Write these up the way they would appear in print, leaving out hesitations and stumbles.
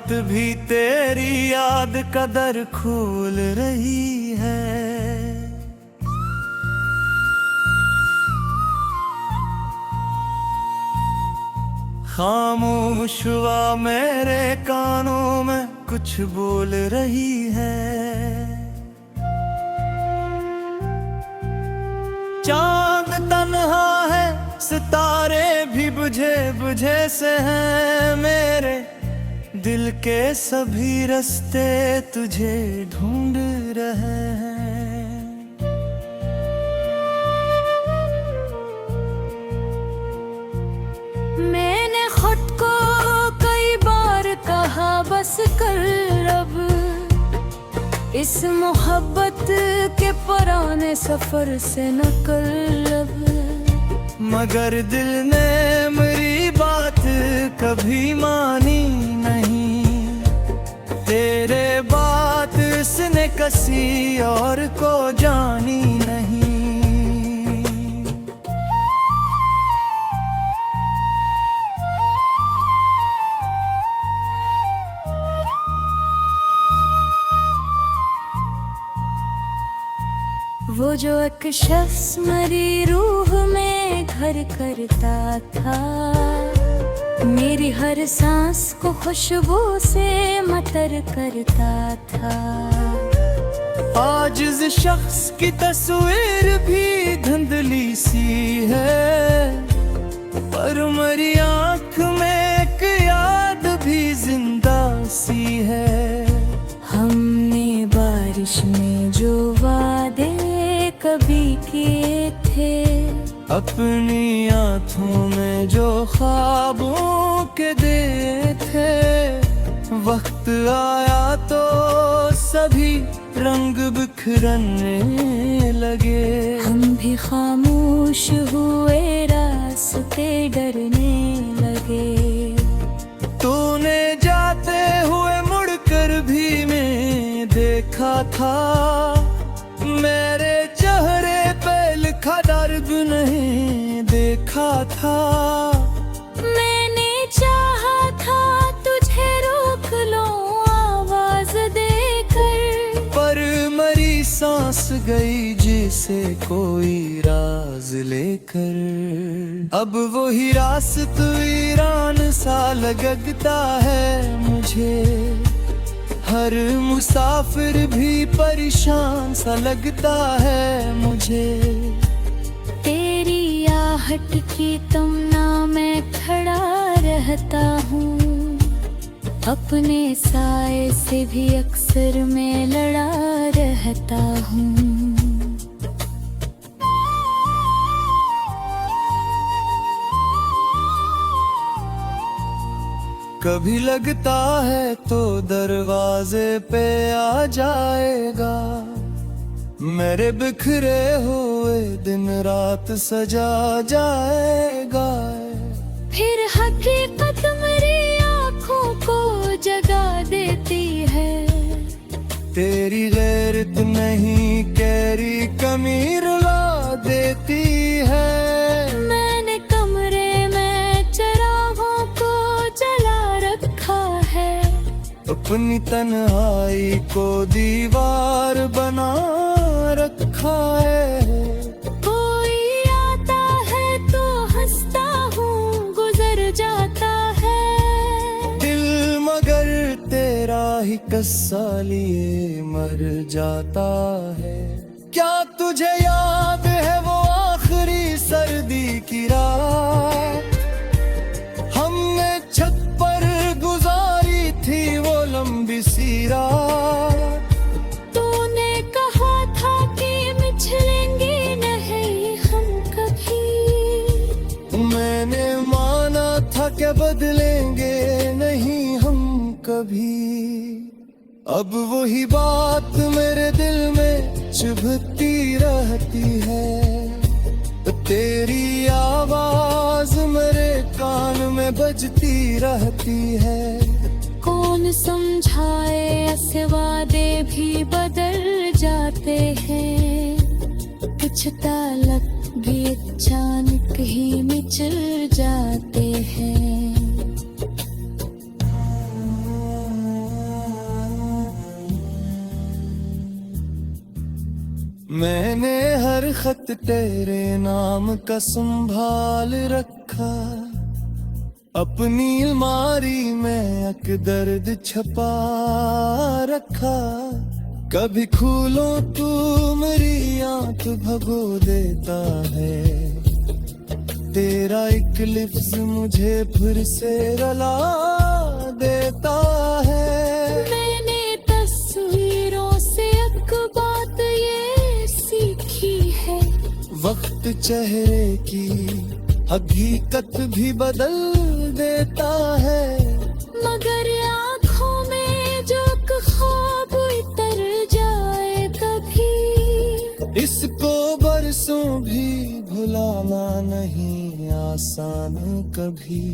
रात भी तेरी याद का दर खोल रही है। खामोश हुआ मेरे कानों में कुछ बोल रही है। चांद तन्हा है, सितारे भी बुझे बुझे से हैं। मेरे दिल के सभी रास्ते तुझे ढूंढ रहे हैं। मैंने खुद को कई बार कहा बस कर अब, इस मोहब्बत के पुराने सफर से न कर अब। मगर दिल ने मेरी बात कभी मानी नहीं। तेरे बात इसने किसी और को जानी नहीं। वो जो एक शख्स मेरी रूह में घर करता था, मेरी हर सांस को खुशबू से मतर करता था। आज इस शख्स की तस्वीर भी धुंधली सी है, पर मेरी आँख में एक याद भी जिंदा सी है। हमने बारिश में जो वादे कभी किए थे, अपनी आँखों में जो ख्वाबों के दे थे, वक्त आया तो सभी रंग बिखरने लगे। हम भी खामोश हुए, रास्ते डरने लगे। तूने जाते हुए मुड़कर भी मैं देखा था, मेरे चेहरे पे लिखा दर्द नहीं देखा था। मैंने चाहा था तुझे रोक लूं आवाज देकर, पर मेरी सांस गई जिसे कोई राज लेकर। अब वही रास्त वीरान सा लगता है मुझे, हर मुसाफिर भी परेशान सा लगता है मुझे। तेरी आहट की तमन्ना में खड़ा रहता हूँ, अपने साए से भी अक्सर मैं लड़ा रहता हूँ। कभी लगता है तो दरवाजे पे आ जाएगा, मेरे बिखरे हुए दिन रात सजा जाएगा। फिर हकीकत मेरी आँखों को जगा देती है, तेरी गैरत नहीं कैरी कमी रुला देती है। मैंने कमरे में चिरागों को जला रखा है, अपनी तन्हाई को दीवार बना रखा है। कोई आता है तो हंसता हूँ, गुजर जाता है। दिल मगर तेरा ही किस्सा लिए मर जाता है। क्या तुझे याद है वो आखिरी सर्दी की रात, हमने छत पर गुजारी थी वो लंबी सी रात। तूने कहा था कि मिलेंगे नहीं हम कभी, मैंने माना था कि बदलेंगे नहीं हम कभी। अब वही बात मेरे दिल में चुभती रहती है, तेरी आवाज मेरे कान में बजती रहती है। कौन समझाए ऐसे वादे भी बदल जाते हैं, कुछ ताल्लुक भी अचानक ही मिचल जाते हैं। तेरे नाम का संभाल रखा, अपनी अलमारी में अक दर्द छपा रखा। कभी खोलो तू मेरी आंख भगो देता है, तेरा एक लिफ्ज मुझे फिर से रुला देता है। मैंने तस्वीरों से एक बात ये सीखी है, वक्त चेहरे की हकीकत भी बदल देता है। मगर आँखों में जो ख्वाब उतर जाए कभी, इसको बरसों भी भुलाना नहीं आसान कभी।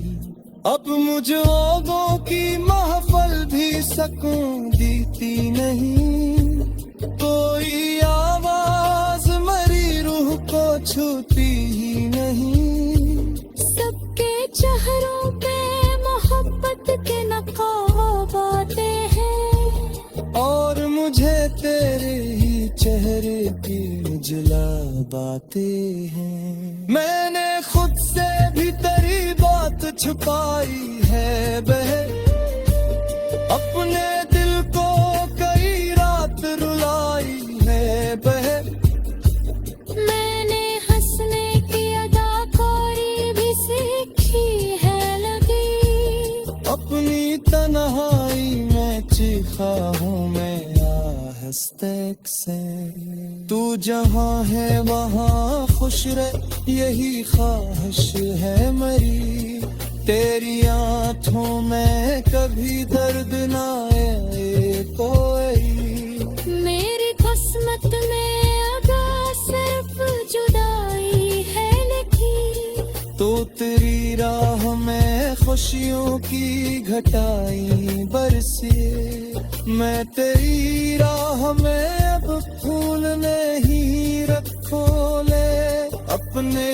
अब मुझे औरों की महफल भी सकून देती नहीं, कोई आवाज मेरी रूह को छूती ही नहीं। सबके चेहरों पे मोहब्बत के नकाब आते हैं, और मुझे तेरे ही चेहरे की जला बातें हैं। मैंने खुद से भी तेरी बात छुपाई है बहन, अपने दिल को कई रात रुलाई है बहन। मैंने हंसने की अदाकारी भी सीखी है लगी, अपनी तन्हाई में चीखा हूँ मैं आहिस्तेक से। तू जहाँ है वहाँ खुश रह यही ख्वाहिश है मेरी, तेरी आँखों में कभी दर्द ना आए कोई। मेरी किस्मत में अगा सिर्फ जुदाई है लिखी, तो तेरी राह में खुशियों की घटाई बरसे। मैं तेरी राह में अब फूल नहीं रखो ले अपने